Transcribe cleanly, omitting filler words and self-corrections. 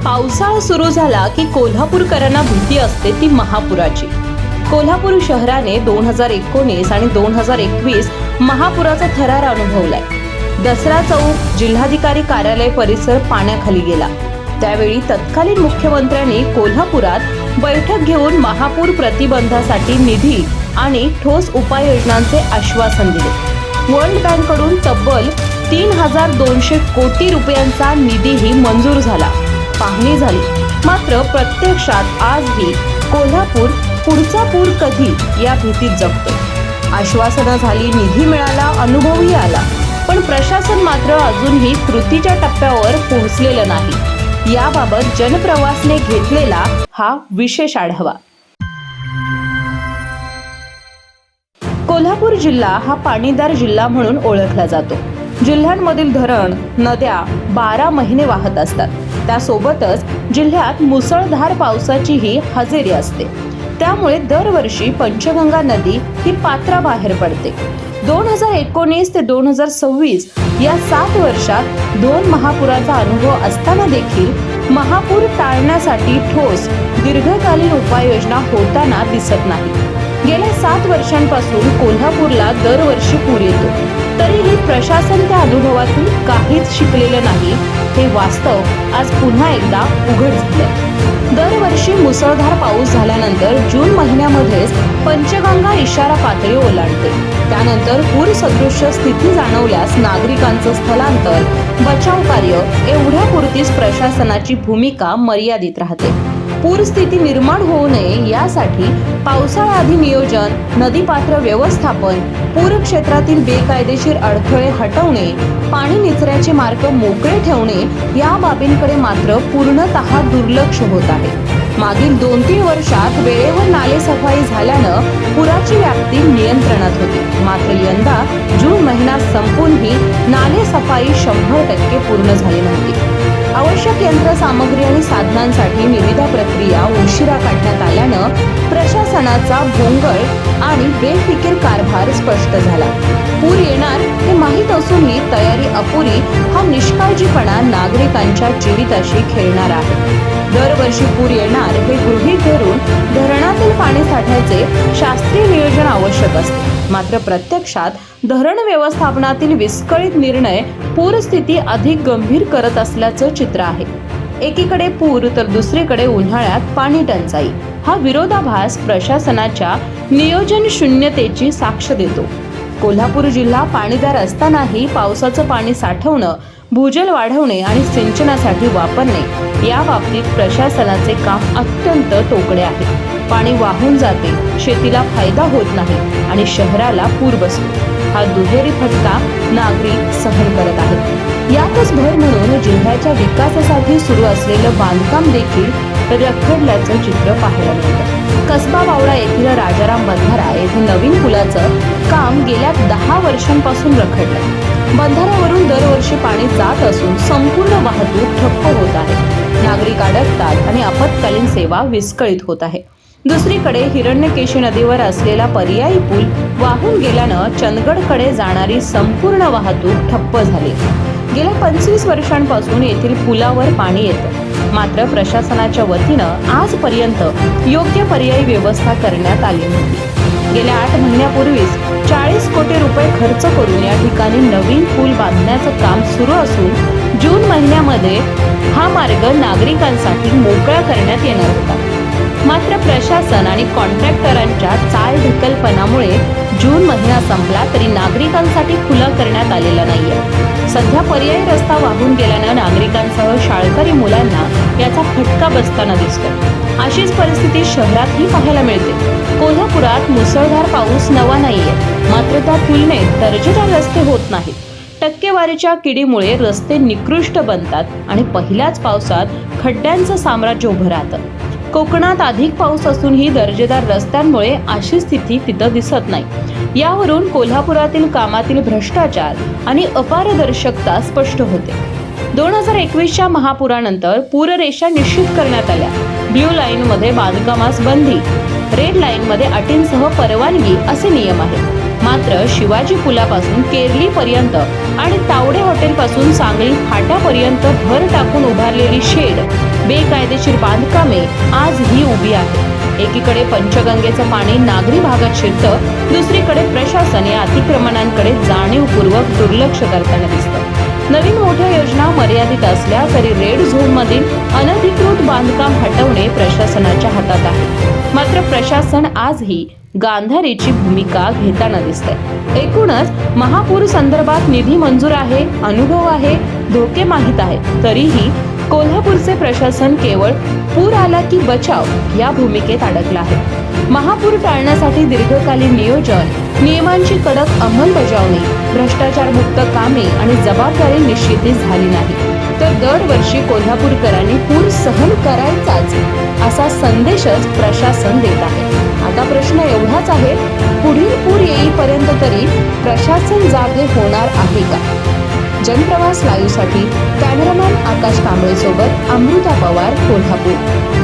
पावसाळा सुरू झाला की कोल्हापूरकरांना भीती असते ती महापुराची। कोल्हापूर शहराने 2019 आणि 2021 महापुराचा थरार अनुभवलाय। दसरा चौक, जिल्हाधिकारी कार्यालय परिसर पाण्याखाली गेला। त्यावेळी तत्कालीन मुख्यमंत्र्यांनी कोल्हापुरात बैठक घेऊन महापूर प्रतिबंधासाठी निधी आणि ठोस उपाययोजनांचे आश्वासन दिले। वर्ल्ड बँकेकडून तब्बल 3200 कोटी रुपयांचा निधीही मंजूर झाला, पाहणी झाली। मात्र प्रत्यक्षात आजही कोल्हापूर पुढचा पूर कधी या भीतीत जगतो। आश्वासनं झाली, निधी मिळाला, अनुभवही आला, पण प्रशासन मात्र अजूनही कृतीच्या टप्प्यावर पोहोचलेलं नाही। याबाबत जनप्रवासने घेतलेला हा विशेष आढावा। कोल्हापूर जिल्हा हा पाणीदार जिल्हा म्हणून ओळखला जातो। जिल्ह्यांमधील धरण, नद्या 12 महिने वाहत असतात। त्यासोबतच जिल्ह्यात मुसळधार पावसाचीही हजेरी असते। त्यामुळे दरवर्षी पंचगंगा नदी ही पात्राबाहेर पडते। 2019 ते 2026 या 7 वर्षात 2 महापुराचा अनुभव असताना देखील महापूर टाळण्यासाठी ठोस दीर्घकालीन उपाययोजना होताना दिसत नाही। गेल्या 7 वर्षांपासून कोल्हापूरला दरवर्षी पूर येतो, तरीही प्रशासन त्या अनुभवातून काहीच शिकलेलं नाही, हे वास्तव आज पुन्हा एकदा उघड झालंय। दरवर्षी मुसळधार पाऊस झाल्यानंतर जून महिन्यामध्येच पंचगंगा इशारा पातळी ओलांडते। त्यानंतर पूर सदृश्य स्थिती जाणवल्यास नागरिकांचं स्थलांतर, बचाव कार्य एवढ्यापुरतीच प्रशासनाची भूमिका मर्यादित राहते। पूरस्थिती निर्माण होऊ नये यासाठी पावसाळ्याआधी नियोजन, नदीपात्र व्यवस्थापन, पूर क्षेत्रातील बेकायदेशीर अडथळे हटवणे, पाणी निचऱ्याचे मार्ग मोकळे ठेवणे या बाबींकडे मात्र पूर्णतः दुर्लक्ष होत आहे। मागील 2-3 वर्षात वेळेवर नाले सफाई झाल्यानं पुराची व्याप्ती नियंत्रणात होती। मात्र यंदा जून महिना संपूनही नाले सफाई 100% पूर्ण झाली नव्हती। आवश्यक यंत्रसामग्री आणि साधनांसाठी निविदा प्रक्रिया उशिरा काढण्यात आल्यानं प्रशासनाचा भोंगळ आणि बेफिकीर कारभार स्पष्ट झाला। पूर येणार हे माहीत असूनही तयारी अपुरी हा निष्काळजीपणा नागरिकांच्या जीविताशी खेळणार आहे। दरवर्षी पूर येणार हे गृहीत धरून धरणातील पाणी साठ्याचे शास्त्रीय नियोजन आवश्यक असते। मात्र प्रत्यक्षात धरण व्यवस्थापनातील विस्कळीत निर्णय पूरस्थिती अधिक गंभीर करत असल्याचं चित्र आहे। एकीकडे पूर तर दुसरीकडे उन्हाळ्यात पाणी टंचाई हा विरोधाभास प्रशासनाच्या नियोजन शून्यतेची साक्ष देतो। कोल्हापूर जिल्हा पाणीदार असतानाही पावसाचं पाणी साठवणं, भूजल वाढवणे आणि सिंचनासाठी वापरणे या बाबतीत प्रशासनाचे काम अत्यंत तोकडे आहे। पाणी वाहून जाते, शेतीला फायदा होत नाही आणि शहराला पूर बसतो। हा दुहेरी फटका नागरिक सहन करत आहेत। यातच भर म्हणून जिल्ह्याच्या विकासासाठी सुरू असलेलं बांधकाम देखील रखडल्याचं चित्र पाहायला मिळतं। कसबा बावडा येथील राजाराम बंधारा येथे नवीन पुलाचं काम गेल्या 10 वर्षांपासून रखडलंय। बंधाऱ्यावरून दरवर्षी पाणी जात असून संपूर्ण वाहतूक ठप्प होत आहे। नागरिक अडकतात आणि आपत्कालीन सेवा विस्कळीत होत आहे। दुसरीकडे हिरण्यकेशी नदीवर असलेला पर्यायी पूल वाहून गेल्यानं चंदगडकडे जाणारी संपूर्ण वाहतूक ठप्प झाली। गेल्या 25 वर्षांपासून येथील पुलावर पाणी येतं, मात्र प्रशासनाच्या वतीनं आजपर्यंत योग्य पर्यायी व्यवस्था करण्यात आली नव्हती। गेल्या 8 महिन्यापूर्वीच 40 कोटी रुपये खर्च करून या ठिकाणी नवीन पूल बांधण्याचं काम सुरू असून जून महिन्यामध्ये हा मार्ग नागरिकांसाठी मोकळा करण्यात येणार होता। मात्र प्रशासन आणि कॉन्ट्रॅक्टरांच्या चालढकलपणामुळे जून महिना संपला तरी नागरिकांसाठी खुला करण्यात आलेला नाहीये। सध्या पर्यायी रस्ता वाहून गेल्यानं नागरिकांसह शाळकरी मुलांना याचा फटका बसताना दिसतो। अशीच परिस्थिती शहरातही पाहायला मिळते। कोल्हापुरात मुसळधार पाऊस नवा नाहीये, मात्र त्या तुलनेत दर्जेदार रस्ते होत नाहीत। टक्केवारीच्या किडीमुळे रस्ते निकृष्ट बनतात आणि पहिल्याच पावसात खड्ड्यांचं साम्राज्य उभं राहतं। कोकणात अधिक पाऊस असूनही दर्जेदार रस्त्यांमुळे अशी स्थिती तिथं दिसत नाही। यावरून कोल्हापुरातील कामातील भ्रष्टाचार आणि अपारदर्शकता स्पष्ट होते। 2021च्या महापुरानंतर पूररेषा निश्चित करण्यात आल्या। ब्ल्यू लाईन मध्ये बांधकामास बंदी, रेड लाईन मध्ये अटींसह परवानगी असे नियम आहेत। मात्र शिवाजी पुलापासून केरली पर्यंत आणि तावडे हॉटेल पासून सांगली फाट्यापर्यंत भर टाकून उभारलेली शेड बेकायदेशीर बांधकामे आजही उभी आहेत। एकीकडे पंचगंगेचं पाणी नागरी भागात शिरतं, दुसरीकडे प्रशासन या अतिक्रमणांकडे जाणीवपूर्वक दुर्लक्ष करताना दिसतं। नवीन मोठ्या योजना मर्यादित असल्या तरी रेड झोन मधील अनधिकृत बांधकाम हटवणे प्रशासनाच्या हातात आहे। मात्र प्रशासन आजही गांधारीची भूमिका घेताना दिसतंय। एकूणच महापूर संदर्भात निधी मंजूर आहे, अनुभव आहे, धोके माहीत आहेत, तरीही कोल्हापूरचे प्रशासन केवळ पूर आला की बचाव या भूमिकेत अडकलं आहे। महापूर टाळण्यासाठी दीर्घकालीन नियोजन, नियमांची कडक अंमलबजावणी, भ्रष्टाचारमुक्त कामे आणि जबाबदारी निश्चिती झाली नाही तर दरवर्षी कोल्हापूरकरांनी पूर सहन करायचाच असा संदेशच प्रशासन देत आहे। आता प्रश्न एवढाच आहे, पुढील पूर येईपर्यंत तरी प्रशासन जागे होणार आहे का? जनप्रवास लाईव्हसाठी कॅमेरामॅन आकाश कांबळे सोबत अमृता पवार, कोल्हापूर।